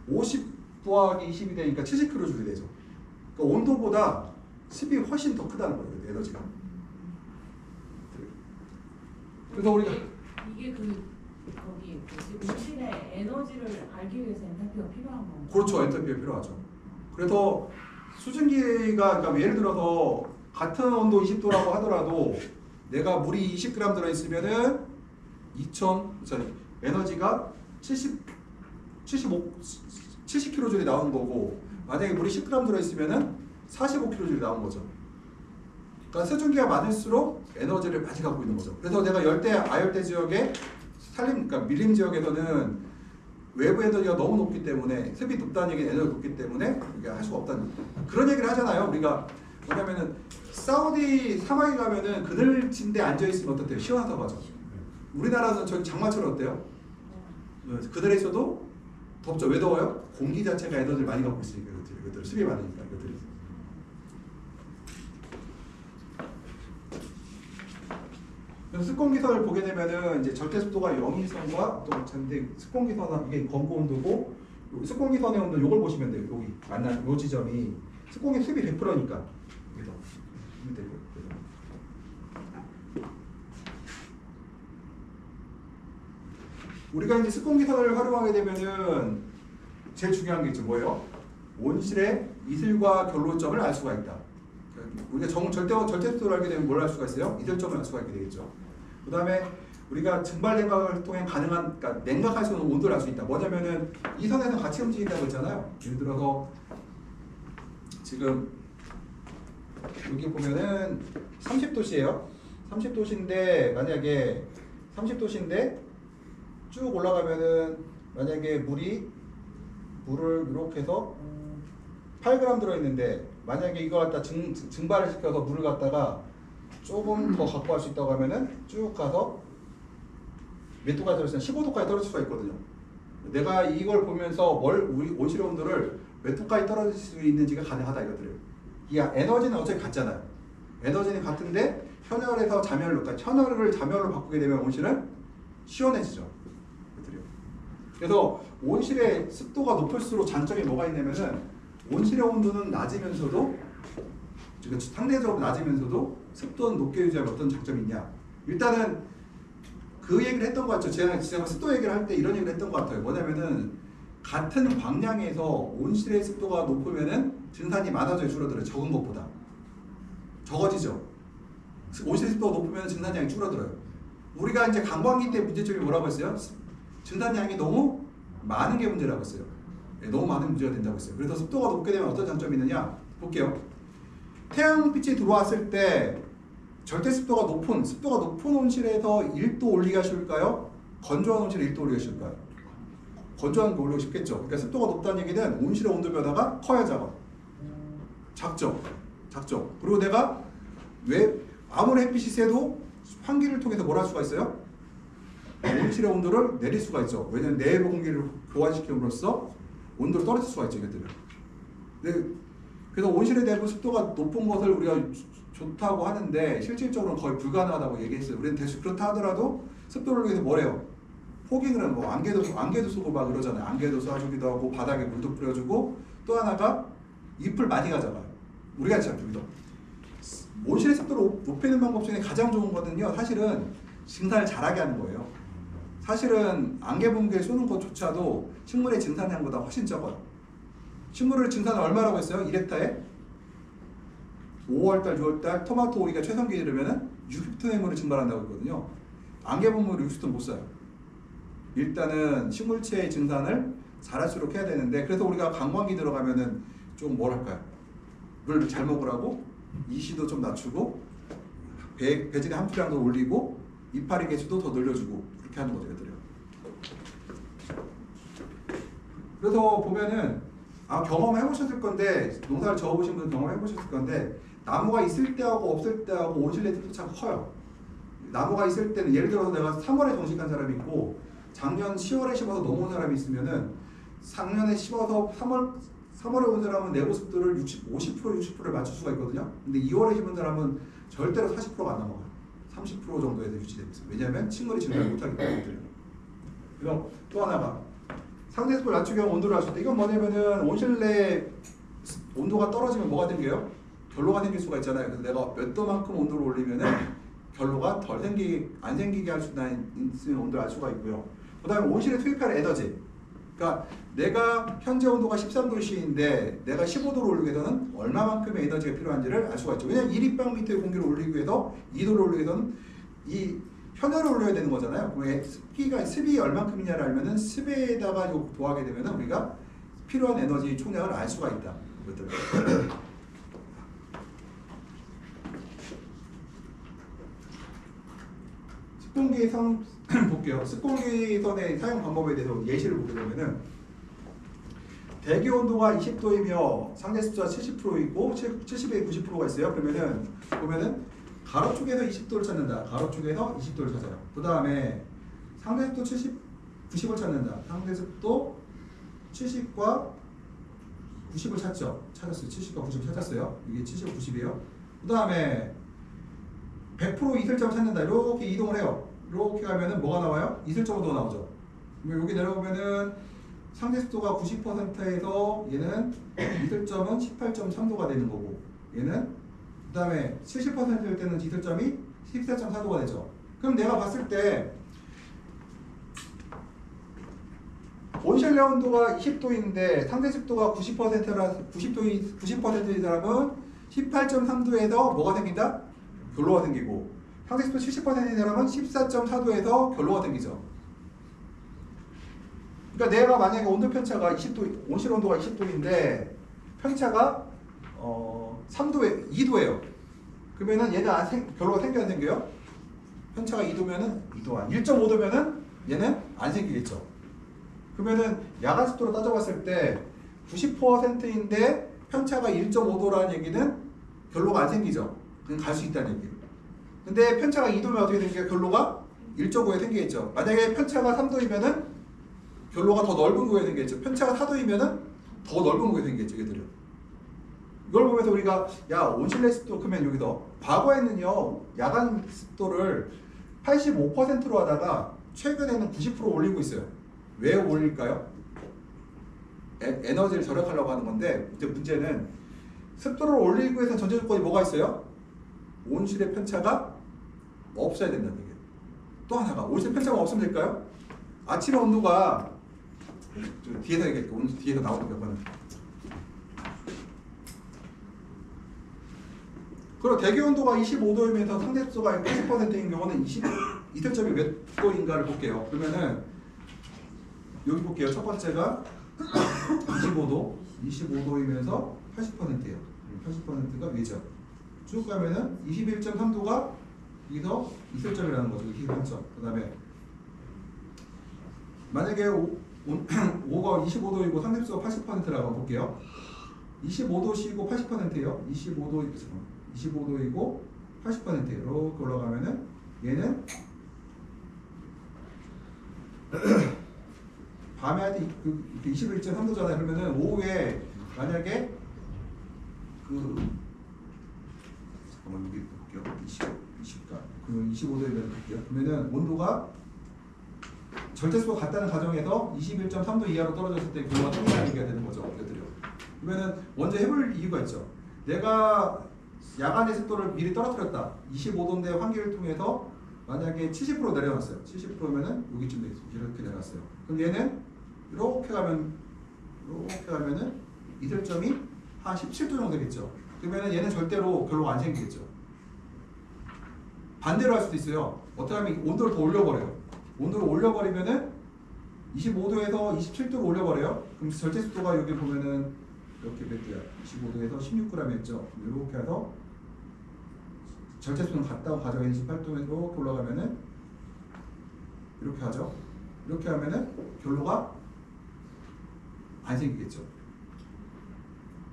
Speaker 2: 50 더하기 20이 되니까 70kJ 되죠. 그러니까 온도보다 습이 훨씬 더 크다는 거예요. 에너지가. 그래서 우리가
Speaker 3: 이게 거기 온실의 에너지를 알기 위해서 엔탈피가 필요한 건가요?
Speaker 2: 그렇죠. 엔탈피가 필요하죠. 그래서 수증기가 그러니까 예를 들어서 같은 온도 20도라고 하더라도 내가 물이 20g 들어있으면은 에너지가 70kJ 나오는 거고 만약에 물이 10g 들어있으면은 45kJ 나오는 거죠. 그러니까 수증기가 많을수록 에너지를 많이 갖고 있는 거죠. 그래서 내가 열대, 아열대 지역에 그러니까 밀림 지역에서는 외부 에너지가 너무 높기 때문에 습이 높다는 얘기는 에너지가 높기 때문에 이게 할 수가 없다는 그런 얘기를 하잖아요. 우리가 뭐냐면은 사우디 사막에 가면은 그늘진데 앉아 있으면 어떻대요? 시원하다고 하죠. 우리나라는 저기 장마철은 어때요? 그늘에 있어도 덥죠. 왜 더워요? 공기 자체가 에너지를 많이 갖고 있으니까 이것들 습이 많으니까 이것들이. 습공기선을 보게 되면은 이제 절대 습도가 0일선과 또 습공기선은 이게 건고 온도고 습공기선의 온도 요걸 보시면 돼요. 여기 만난 요 지점이 습공기 습이 100%니까 여기서 보면 되고. 우리가 이제 습공기선을 활용하게 되면은 제일 중요한 게 있죠. 뭐예요? 온실의 이슬과 결로점을 알 수가 있다. 우리가 절대수를 알게 되면 뭘 알 수가 있어요? 이슬점을 알 수가 있게 되겠죠. 그 다음에 우리가 증발 냉각을 통해 가능한, 그러니까 냉각할 수 있는 온도를 알 수 있다. 뭐냐면은 이 선에서 같이 움직인다고 했잖아요. 예를 들어서 지금 여기 보면은 30도씨예요. 30도씨인데 만약에 30도씨인데 쭉 올라가면은 만약에 물을 이렇게 해서 8g 들어있는데 만약에 이거 갖다 증발을 시켜서 물을 갖다가 조금 더 갖고 갈 수 있다고 하면은 쭉 가서 몇 도까지 떨어지냐? 15도까지 떨어질 수가 있거든요. 내가 이걸 보면서 우리 온실의 온도를 몇 도까지 떨어질 수 있는지가 가능하다 이것들을. 이 에너지는 어차피 같잖아요. 에너지는 같은데 현혈에서 잠열로, 그러니까 현혈을 잠열로 바꾸게 되면 온실은 시원해지죠. 이것들이요. 그래서 온실의 습도가 높을수록 장점이 뭐가 있냐면은 온실의 온도는 낮으면서도, 상대적으로 낮으면서도 습도는 높게 유지하면 어떤 장점이 있냐? 일단은 그 얘기를 했던 것 같죠. 제가 습도 얘기를 할 때 이런 얘기를 했던 것 같아요. 뭐냐면은 같은 방향에서 온실의 습도가 높으면은 증산이 많아져요. 줄어들어요. 적은 것보다. 적어지죠. 온실의 습도가 높으면 증산량이 줄어들어요. 우리가 이제 관광기 때 문제점이 뭐라고 했어요? 증산량이 너무 많은 게 문제라고 했어요. 너무 많은 문제가 된다고 했어요. 그래서 습도가 높게 되면 어떤 장점이 있느냐? 볼게요. 태양빛이 들어왔을 때 절대 습도가 높은 온실에서 1도 올리기가 쉬울까요? 건조한 온실에 1도 올리기가 쉬울까요? 건조한 거 올리기 쉽겠죠. 그러니까 습도가 높다는 얘기는 온실의 온도 변화가 커야 작죠. 그리고 내가 왜 아무리 햇빛이 세도 환기를 통해서 뭘 할 수가 있어요? 온실의 온도를 내릴 수가 있죠. 왜냐면 내부 공기를 교환시킴으로써 온도를 떨어질 수가 있죠. 이것들은. 그래서 온실의 내부 습도가 높은 것을 우리가 좋다고 하는데 실질적으로는 거의 불가능하다고 얘기했어요. 우리는 대충 그렇다 하더라도 습도를 위해서 뭐래요? 포깅을 뭐 안개도 쓰고 막 그러잖아요. 안개도 쏴주기도 하고 바닥에 물도 뿌려주고 또 하나가 잎을 많이 가져가요. 우리가 했잖아요. 온실의 습도를 높이는 방법 중에 가장 좋은 거는요. 사실은 증산을 잘하게 하는 거예요. 사실은 안개 분기에 쏘는 것조차도 식물의 증산량보다 훨씬 적어요. 식물을 증산을 얼마라고 했어요? 1헥타에? 5월달, 6월달 토마토 오이가 최성기에 이르면은 60톤의 물을 증발한다고 했거든요. 안개 분무를 60톤 못 써요. 일단은 식물체의 증산을 잘할수록 해야 되는데, 그래서 우리가 관광기 들어가면은 좀 뭐랄까요? 물 잘 먹으라고 이시도 좀 낮추고 배진의 함수량도 올리고 이파리 개수도 더 늘려주고 그렇게 하는 거죠. 얘들이요. 그래서 보면은 경험해보셨을 건데, 농사를 저어보신 분은 경험해보셨을 건데, 나무가 있을 때하고 없을 때하고 온실의 습도 참 커요. 나무가 있을 때는 예를 들어서 내가 3월에 정식한 사람이 있고 작년 10월에 심어서 넘어온 사람이 있으면은 작년에 심어서 3월에 온 사람은 내부 습도를 50%, 60%를 맞출 수가 있거든요. 근데 2월에 심은 사람은 절대로 40%가 안 넘어가요. 30% 정도에서 유지되고 있어요. 왜냐하면 식물이 증발 못하기 때문에. 그래서 또 하나가 상대습도를 낮추기 위한 온도를 낮출 때, 이건 뭐냐면은 온실 내 온도가 떨어지면 뭐가 생겨요? 결로가 생길 수가 있잖아요. 그래서 내가 몇 도만큼 온도를 올리면은 결로가 안 생기게 할 수 있는 온도를 알 수가 있고요. 그 다음에 온실에 투입할 에너지. 그러니까 내가 현재 온도가 13도씨인데 내가 15도로 올리기 위해서는 얼마만큼의 에너지가 필요한지를 알 수가 있죠. 왜냐하면 1立方미터의 공기를 올리기 위해서 2도를 올리기 위해서는 이 현혈을 올려야 되는 거잖아요. 그럼 습이 얼만큼이냐를 알면은 습에다가 더하게 되면은 우리가 필요한 에너지 총량을 알 수가 있다. 이것들. 습공기선 볼게요. 습공기선의 사용 방법에 대해서 예시를 보게 되면은 대기 온도가 20도이며 상대 습도가 70%이고 70에 90%가 있어요. 그러면은 보면은 가로 쪽에서 20도를 찾는다. 가로 쪽에서 20도를 찾아요. 그 다음에 상대 습도 90을 찾는다. 상대 습도 70과 90을 찾았어요. 70과 90을 찾았어요. 이게 70, 90이에요. 그 다음에 100% 이슬점을 찾는다. 이렇게 이동을 해요. 이렇게 가면은 뭐가 나와요? 이슬점으로 나오죠. 여기 내려오면은 상대 습도가 90%에서 얘는 이슬점은 18.3도가 되는 거고 얘는 그 다음에 70%일 때는 이슬점이 14.4도가 되죠. 그럼 내가 봤을 때 온실내 온도가 20도인데 상대 습도가 90%인 사람은 18.3도에서 뭐가 생긴다? 결로가 생기고 상대 습도 70%인 사람은 14.4도에서 결로가 생기죠. 그러니까 내가 만약에 온도 편차가 20도, 온실 온도가 20도인데 편차가 3도에 2도예요. 그러면은 얘는 결로가 생겨야 생겨요? 편차가 2도면은 1.5도면은 얘는 안 생기겠죠. 그러면은 야간 습도로 따져봤을 때 90%인데 편차가 1.5도라는 얘기는 결로가 안 생기죠. 그냥 갈 수 있다는 얘기예요. 근데 편차가 2도면 어떻게 생겨요? 결로가 1.5에 생기겠죠. 만약에 편차가 3도이면은 결로가 더 넓은 구에 생기겠죠. 편차가 4도이면은 더 넓은 구에 생기겠죠. 얘들은. 이걸 보면서 우리가 야 온실내 습도 그러면 여기서 과거에는요 야간 습도를 85%로 하다가 최근에는 90% 올리고 있어요. 왜 올릴까요? 에너지를 절약하려고 하는 건데 이제 문제는 습도를 올리기 위해서 전제 조건이 뭐가 있어요? 온실의 편차가 없어야 된다는 얘기예요. 또 하나가 온실 편차가 없으면 될까요? 아침 온도가 뒤에서 얘기할게요. 뒤에서 나오는 경우는 그리고 대기 온도가 25도이면서 상대 습도가 80%인 경우는 이슬점이 몇 도인가를 볼게요. 그러면은 여기 볼게요. 첫 번째가 25도이면서 80%예요. 80%가 위죠. 쭉 가면은 21.3도가 여기서 이슬점이라는 거죠. 23점. 그 다음에 만약에 5가 25도이고 상대수가 80%라고 볼게요. 25도시고 80%예요. 25도이고 80%예요. 이렇게 올라가면은 얘는 밤에 할 때 21.3도잖아요. 그러면은 오후에 만약에 잠깐만 여기 볼게요. 25도에 볼게요. 그러면은 온도가 절대수가 같다는 가정에서 21.3도 이하로 떨어졌을 때 결로가 생긴다는 얘기가 되는 거죠. 그러면은 먼저 해볼 이유가 있죠. 내가 야간의 습도를 미리 떨어뜨렸다. 25도인데 환기를 통해서 만약에 70% 내려놨어요. 70%면은 여기쯤 돼 있어요. 이렇게 내놨어요. 그럼 얘는 이렇게 가면은 이슬점이 한 17도 정도 되겠죠. 그러면은 얘는 절대로 결로가 안 생기겠죠. 반대로 할 수도 있어요. 어떻게 하면 온도를 더 올려버려요. 온도를 올려버리면은 25도에서 27도로 올려버려요. 그럼 절대 습도가 여기 보면은 이렇게 몇 도야? 25도에서 16g이었죠. 이렇게 해서 절대 습도는 같다고 가정해서 18도에서 이렇게 올라가면은 이렇게 하죠. 이렇게 하면은 결로가 안 생기겠죠.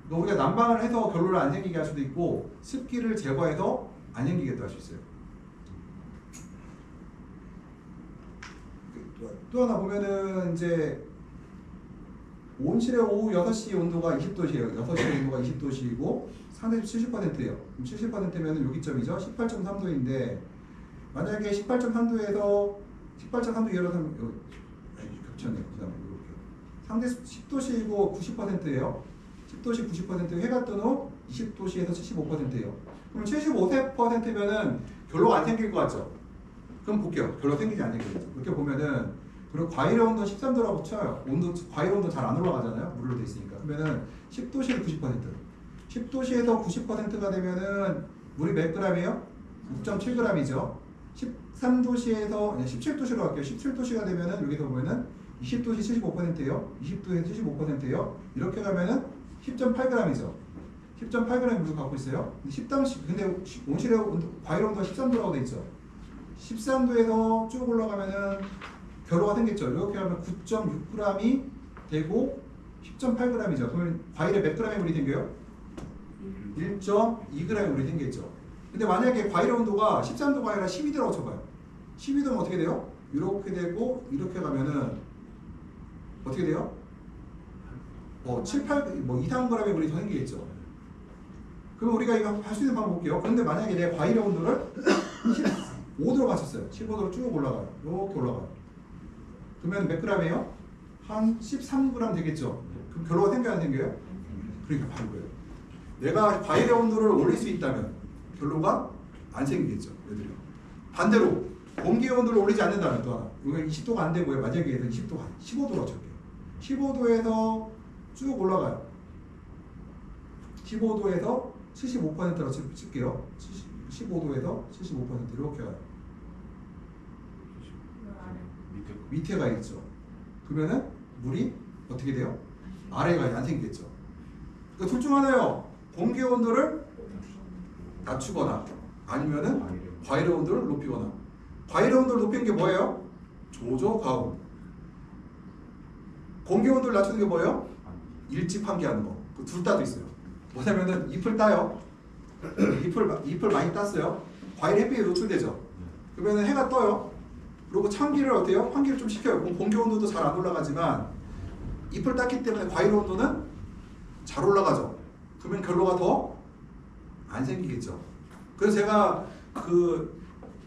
Speaker 2: 우리가 난방을 해서 결로를 안 생기게 할 수도 있고 습기를 제거해서 안 생기게도 할 수 있어요. 또 하나 보면은 이제 온실의 오후 6시 온도가 20도시에요. 6시 온도가 20도시이고 상대 70%예요. 그럼 70%면은 여기점이죠. 18.3도인데 만약에 18.3도에서 18.3도 이하로 하면 겹쳤네요. 그다음에 이렇게 상대 10도시이고 90%예요. 10도시 90% 해가 뜬 후 20도시에서 75%예요. 그럼 75%면은 결로가 안 생길 것 같죠? 그럼 볼게요. 결로 생기지 안 생기지. 이렇게 보면은 그리고 과일 온도 13도라고 쳐요. 과일 온도 잘 안 올라가잖아요. 물로 돼 있으니까. 그러면은 10도시에 90%. 10도시에서 90%가 되면은 물이 몇 g이에요? 6.7g이죠. 13도시에서 17도시로 갈게요. 17도시가 되면은 여기서 보면은 20도시 75%예요. 20도에서 75%예요. 이렇게 가면은 10.8g이죠. 10.8g 물을 갖고 있어요. 근데 온실의 과일 온도가 13도라고 돼 있죠. 13도에서 쭉 올라가면은 결로가 생겼죠. 이렇게 하면 9.6g이 되고 10.8g이죠. 그러면 과일에 몇 g의 물이 생겨요? 1.2g의 물이 생겼죠. 근데 만약에 과일 온도가 13도가 아니라 12도라고 쳐봐요. 12도면 어떻게 돼요? 이렇게 되고 이렇게 가면은 어떻게 돼요? 7, 8, 2, 3g의 물이 더 생기겠죠. 그럼 우리가 이거 할 수 있는 방법 볼게요. 그런데 만약에 내 과일의 온도를 15도로 맞췄어요. 15도로 쭉 올라가요. 이렇게 올라가요. 그러면 몇 g이에요? 한 13g 되겠죠. 그럼 결로가 생겨야 안 생겨요? 그러니까 바로 그래요. 내가 과일의 온도를 올릴 수 있다면 결로가 안 생기겠죠. 얘들이요. 반대로 공기의 온도를 올리지 않는다면 또 하나. 이거 20도가 안 되고요. 만약에 20도가 15도로 칠게요. 15도에서 쭉 올라가요. 15도에서 75%로 칠게요. 15도에서 75% 이렇게 가요. 밑에 가 있죠. 그러면은 물이 어떻게 돼요? 아래가 안 생기겠죠. 그러니까 둘 중 하나요. 공기의 온도를 낮추거나 아니면은 과일의 온도를 높이거나. 과일의 온도를 높이는 게 뭐예요? 조조 가공. 공기 온도를 낮추는 게 뭐예요? 일찍 환기하는 거. 그 둘 다도 있어요. 뭐냐면은 잎을 따요. 잎을 많이 땄어요. 과일 햇빛에 노출되죠. 그러면은 해가 떠요. 그리고 찬기를 어때요? 환기를 좀 시켜요. 그럼 공기 온도도 잘 안 올라가지만 잎을 땄기 때문에 과일 온도는 잘 올라가죠. 그러면 결로가 더 안 생기겠죠. 그래서 제가 그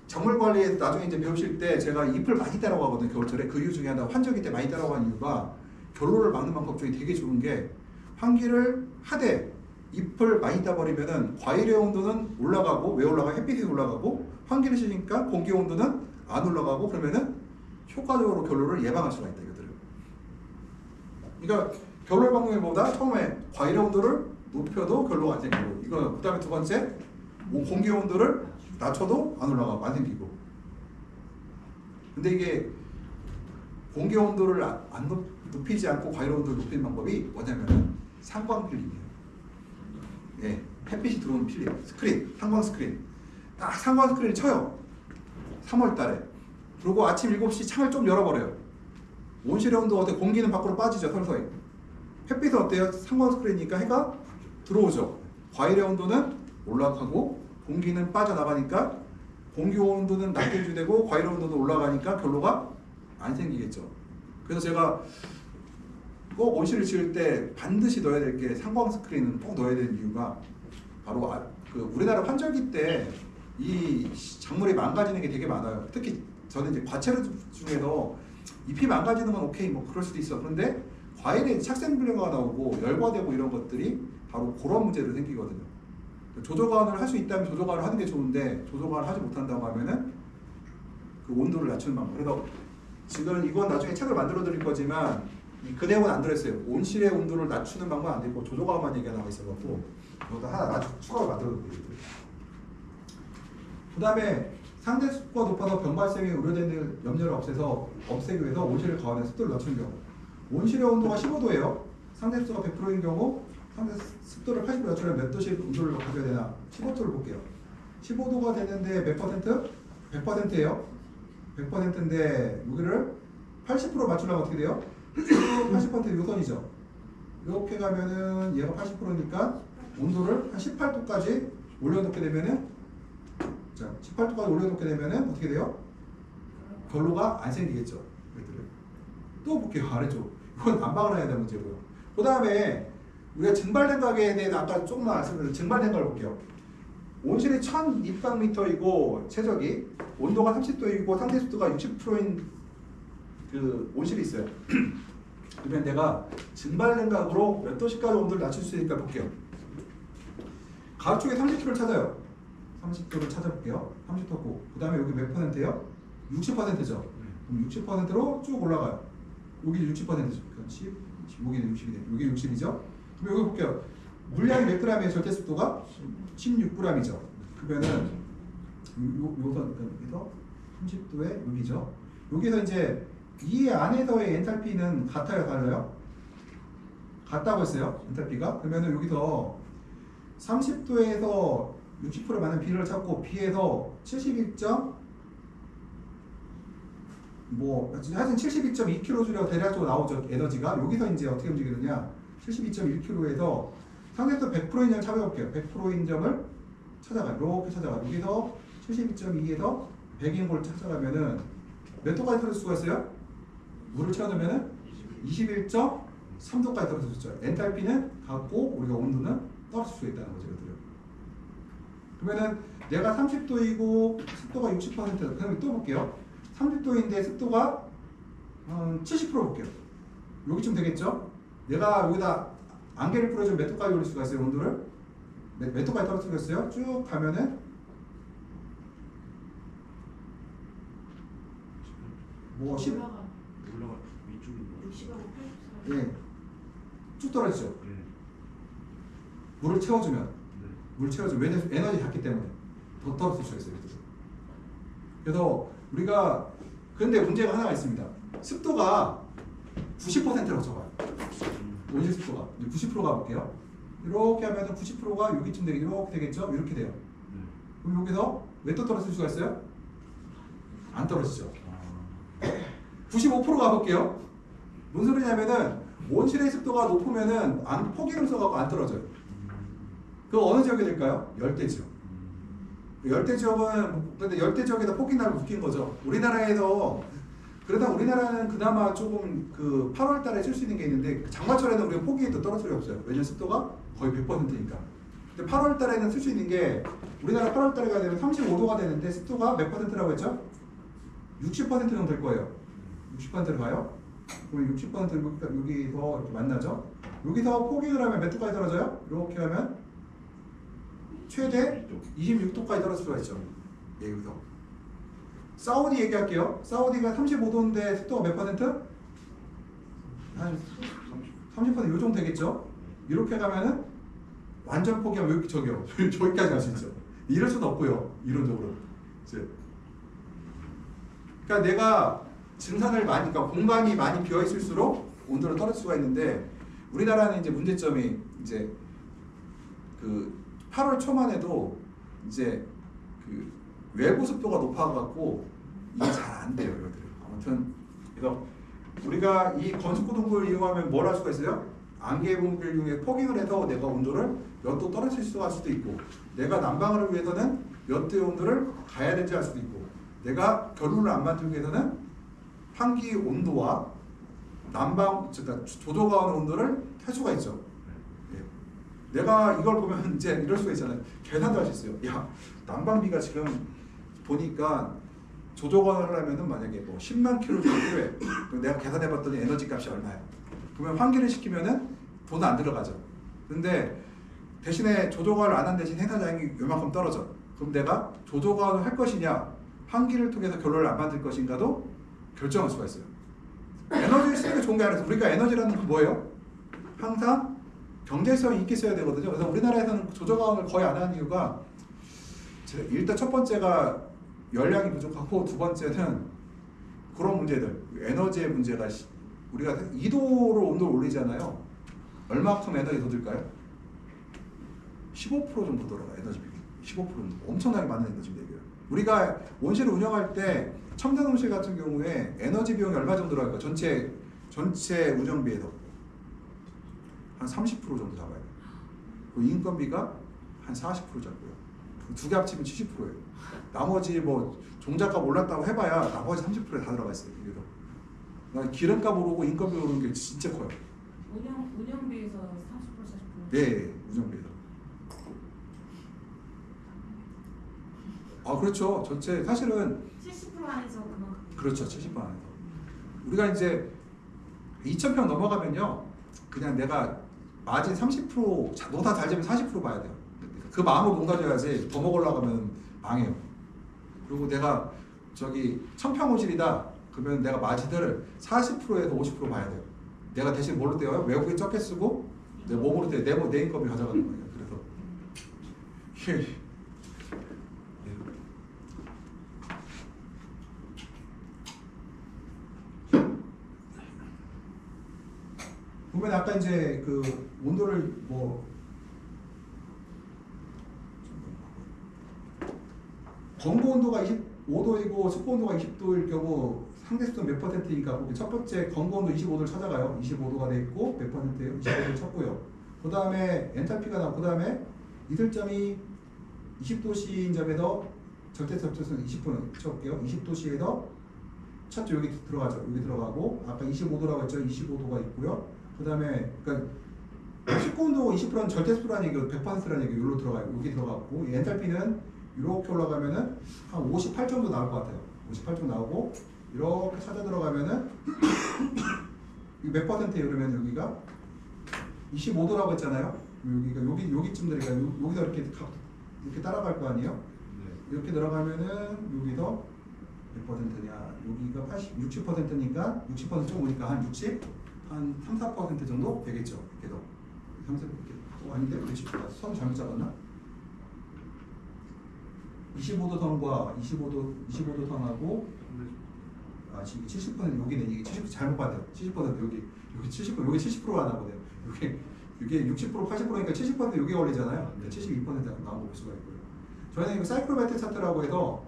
Speaker 2: 작물 관리에 나중에 이제 배우실 때 제가 잎을 많이 따라고 하거든요. 겨울철에. 그 이유 중에 하나 환절기 때 많이 따라고 하는 이유가 결로를 막는 방법 중에 되게 좋은 게 환기를 하되 잎을 많이 따버리면은 과일의 온도는 올라가고 왜 올라가? 햇빛이 올라가고 환기를 시키니까 공기 온도는 안 올라가고 그러면은 효과적으로 결로를 예방할 수가 있다 이거들은. 그러니까 결로를 막는 것보다 처음에 과일의 온도를 높여도 결로가 안 생기고 이거 그 다음에 두 번째 공기 온도를 낮춰도 안 올라가고 안 생기고. 근데 이게 공기 온도를 높이지 않고 과일 온도를 높이는 방법이 뭐냐면은 상광 필름이에요. 예, 햇빛이 들어오는 필름, 스크린, 상광 스크린. 딱 상광 스크린을 쳐요. 3월 달에. 그리고 아침 7시 창을 좀 열어버려요. 온실의 온도 어때? 공기는 밖으로 빠지죠, 서서히. 햇빛은 어때요? 상광 스크린이니까 해가 들어오죠. 과일의 온도는 올라가고 공기는 빠져나가니까 공기 온도는 낮게 유지되고 과일 온도는 올라가니까 결로가 안 생기겠죠. 그래서 제가 꼭 온실을 지을 때 반드시 넣어야 될 게 상광 스크린은 꼭 넣어야 되는 이유가 바로 그 우리나라 환절기 때 이 작물이 망가지는 게 되게 많아요. 특히 저는 이제 과채류 중에서 잎이 망가지는 건 오케이 뭐 그럴 수도 있어. 그런데 과일에 착색불량화가 나오고 열과되고 이런 것들이 바로 그런 문제로 생기거든요. 조조관을 할 수 있다면 조조관을 하는 게 좋은데 조조관을 하지 못한다고 하면은 그 온도를 낮추는 방법. 그래서 지금 이건 나중에 책을 만들어 드릴 거지만 그 내용은 안 들었어요. 온실의 온도를 낮추는 방법은 안 되고 조조관만 얘기가 나와 있어갖고 이것도 하나 추가로 만들어 드릴게요. 그 다음에 상대 습도가 높아서 병 발생에 우려되는 염려를 없애기 위해서 온실을 가하는 습도를 낮추는 경우. 온실의 온도가 15도예요. 상대 습도가 100%인 경우 상대 습도를 80% 낮추려면 몇 도씩 온도를 가져야 되나? 15도를 볼게요. 15도가 되는데 몇 퍼센트? 100%예요. 100%인데 여기를 80% 맞추려면 어떻게 돼요? 80% 요선이죠. 이렇게 가면은 얘가 80%니까 온도를 한 18도까지 올려놓게 되면은 자 18도까지 올려놓게 되면은 어떻게 돼요? 결로가 안 생기겠죠. 또 볼게요. 아래쪽. 이건 난방을 해야 되는 문제고요. 그 다음에 우리가 증발된 가격에 대해서 아까 조금만 말씀드렸는데 증발된 걸 볼게요. 온실이 1000입방미터이고 최적이 온도가 30도이고 상대 습도가 60%인 그 온실이 있어요. 그러면 내가 증발된 각으로 몇 도씩까지 온도를 낮출 수 있을까 볼게요. 가축의 30도를 찾아요. 30도를 찾아볼게요. 30도고 그 다음에 여기 몇 %예요? 60%죠. 그럼 60%로 쭉 올라가요. 여기 60%죠. 그러니까 10, 여기는 60이네. 여기 60이죠. 그럼 여기 볼게요. 물량이 몇 g이에요? 절대 습도가 16g이죠. 그러면은 여기서 30도에 여기죠. 여기서 이제 이 안에서의 엔탈피는 같아요, 달라요? 같다고 했어요. 엔탈피가. 그러면은 여기서 30도에서 60% 많은 B를 찾고 B에서 71. 하여튼 72.2kJ가 대략적으로 나오죠. 에너지가. 여기서 이제 어떻게 움직이느냐. 72.1kg에서 상대도 100%인 점을 찾아볼게요. 100%인 점을 찾아가요. 이렇게 찾아가요. 여기서 72.2에서 100인 걸 찾아가면은 몇 도까지 떨어질 수가 있어요? 물을 채워놓으면은 21.3도까지 떨어질 수 있죠. 엔탈피는 같고 우리가 온도는 떨어질 수 있다는 거죠. 그러면은 내가 30도이고 습도가 60%. 그럼 또 볼게요. 30도인데 습도가 70% 볼게요. 여기쯤 되겠죠? 내가 여기다 안개를 뿌려주면 몇 도까지 올릴 수가 있어요? 온도를? 몇 도까지 떨어뜨리겠어요? 쭉 가면은 뭐 10,
Speaker 3: 올라가.
Speaker 1: 올라가 위쪽인가?
Speaker 3: 60하고 84.
Speaker 2: 예, 쭉 떨어지죠.
Speaker 1: 네.
Speaker 2: 물을 채워주면
Speaker 1: 네.
Speaker 2: 물 채워주면 왜냐면 에너지 작기 때문에 더 떨어질 수가 있어요. 그래서 우리가 근데 문제가 하나가 있습니다. 습도가 90%라고 적어요. 온실 습도가 90% 가볼게요. 이렇게 하면은 90%가 여기쯤 되게 이렇게 되겠죠? 이렇게 돼요.
Speaker 1: 네.
Speaker 2: 그럼 여기서 왜 또 떨어질 수가 있어요? 안 떨어지죠.
Speaker 1: 아.
Speaker 2: 95% 가볼게요. 무슨 소리냐면은 온실의 습도가 높으면은 포기를 써갖고 안 떨어져요. 그 어느 지역이 될까요? 열대 지역. 열대 지역은 근데 열대 지역에다 폭이 나면 웃긴 거죠. 우리나라에서 그러다 우리나라는 그나마 조금 그 8월 달에 쓸 수 있는 게 있는데 장마철에는 우리가 폭이도 떨어질 수 없어요. 왜냐면 습도가 거의 100%니까. 근데 8월 달에는 쓸 수 있는 게 우리나라 8월 달에 가야 되면 35도가 되는데 습도가 몇 %라고 했죠? 60% 정도 될 거예요. 60%를 가요? 그러면 60% 여기서 이렇게 만나죠? 여기서 포기를 하면 몇 도까지 떨어져요? 이렇게 하면 최대 26도까지 떨어질 수가 있죠. 예, 여기서. 사우디 얘기할게요. 사우디가 35도인데 습도가 몇 퍼센트? 한 30%요 정도 되겠죠? 이렇게 가면은 완전 포기하면 여기 저기요. 저기까지 갈 수 있죠. 이럴 수는 없고요. 이론적으로. 이제. 그러니까 내가 증산을 많이, 그러니까 공간이 많이 비어 있을수록 온도를 떨어질 수가 있는데 우리나라는 이제 문제점이 이제 그 8월 초만 해도 이제 그 외부 습도가 높아갖고 이게 잘 안 돼요, 이것들이. 아무튼 그래서 우리가 이 건축고등부를 이용하면 뭘 할 수가 있어요? 안개분기를 이용해 포깅을 해서 내가 온도를 몇 도 떨어질 수가 할 수도 있고, 내가 난방을 위해서는 몇 도의 온도를 가야 되는지 알 수도 있고, 내가 결론을 안 만들기 위해서는 환기 온도와 난방, 그러니까 조조가온 온도를 할 수가 있죠. 예. 내가 이걸 보면 이제 이럴 수가 있잖아요. 계산도 할 수 있어요. 야, 난방비가 지금 보니까 조조가온을 하려면은 만약에 뭐 10만 킬로 정도 필요해. 그럼 내가 계산해봤더니 에너지 값이 얼마야? 그러면 환기를 시키면은 돈 안 들어가죠. 근데 대신에 조조가온을 안 한 대신 행사장이 요만큼 떨어져. 그럼 내가 조조가온을 할 것이냐, 환기를 통해서 결론을 안 만들 것인가도 결정할 수가 있어요. 에너지를 쓰는 게 좋은 게 아니라 우리가 에너지라는 건 뭐예요? 항상 경제성이 있게 써야 되거든요. 그래서 우리나라에서는 조조가온을 거의 안 하는 이유가 일단 첫 번째가 열량이 부족하고 두 번째는 그런 문제들, 에너지의 문제가 우리가 2도로 온도를 올리잖아요. 얼마큼 에너지 더 들까요? 15% 정도 들어가 에너지 비율. 15% 정도. 엄청나게 많은 에너지 비율이에요. 우리가 온실을 운영할 때 첨단 온실 같은 경우에 에너지 비용이 얼마 정도 들어갈까? 전체 운영비에서 한 30% 정도 잡아요. 그 인건비가 한 40% 잡고요. 두 개 합치면 70%예요. 나머지 뭐 종잣값 올랐다고 해봐야 나머지 30%에 다 들어가 있어요. 그래서 기름값 오르고 인건비 오르는 게 진짜 커요.
Speaker 3: 운영비에서 30% 40%.
Speaker 2: 네, 운영비에서. 아 그렇죠. 전체 사실은
Speaker 3: 70% 안에서 그만큼.
Speaker 2: 그렇죠. 70% 안에서. 우리가 이제 2,000평 넘어가면요, 그냥 내가 마진 30% 농사 잘 되면 40% 봐야 돼요. 그 마음으로 농사 져야지 더 먹으려고 하면 망해요. 그리고 내가 저기 1,000평 온실이다 그러면 내가 마진을 40%에서 50% 봐야 돼요. 내가 대신 뭘로 떼어요? 외국인 적게 쓰고 내 몸으로 떼, 내 인건비 가져가는 거예요. 그래서 보면 아까 이제 그 온도를 뭐 건고 온도가 25도이고 습도 온도가 20도일 경우 상대 습도 몇 %니까 거기 첫 번째 건고 온도 25도를 찾아가요. 25도가 돼 있고 몇 %예요? 25도를 찾고요. 그 다음에 엔탈피가 나오고 그 다음에 이슬점이 20도씨인 점에서 절대 섭수는 20% 쳐볼게요. 20도씨에서 찾죠. 여기 들어가죠. 여기 들어가고 아까 25도라고 했죠. 25도가 있고요. 그 다음에 그러니까 습도 온도 20%는 절대 습도라는 얘기고 100%라는 얘기 여기로 들어가요. 여기 들어갔고 엔탈피는 이렇게 올라가면은 한 58 정도 나올 것 같아요. 58 정도 나오고 이렇게 찾아 들어가면은 이거 몇 퍼센트예요? 그러면 여기가 25도라고 했잖아요. 여기가 여기쯤 되니까 여기서 이렇게 따라갈 거 아니에요?
Speaker 1: 네.
Speaker 2: 이렇게 들어가면은 여기서 몇 퍼센트냐? 여기가 60%니까 60% 좀 오니까 한 60? 한 3-4% 정도 되겠죠. 이렇게 더. 30, 아닌데? 그렇지. 선 잘못 잡았나? 25도 선과 25도 선하고 지금 70% 여기네. 이게 70% 잘못 봤네요. 70% 여기 70% 여기 70%가 나보네요. 이게 60% 80%니까 70% 여기 걸리잖아요. 72%가 나온 거 볼 수가 있고요. 저희는 이거 사이클로매틱 차트라고 해서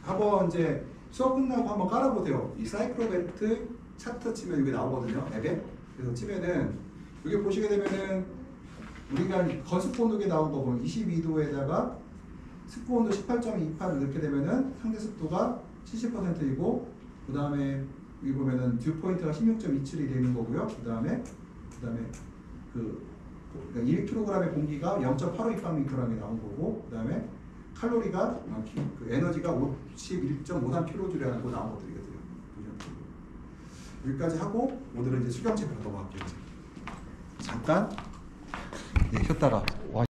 Speaker 2: 한번 이제 수업 끝나고 한번 깔아보세요. 이 사이클로매틱 차트 치면 여기 나오거든요. 앱에. 그래서 치면은 여기 보시게 되면은 우리가 건습 온도계 나온 거 보면 22도에다가 습도 온도 18.28을 넣게 되면은 상대 습도가 70%이고 그 다음에 여기 보면은 듀 포인트가 16.27이 되는 거고요. 그 다음에 그 1kg의 공기가 0.852박미터라는 게 나온 거고 그 다음에 칼로리가 그 에너지가 51.53kJ라는 거 나온 것들이거든요. 여기까지 하고 오늘은 이제 수경집으로 넘어갈게요. 잠깐 쉬었다가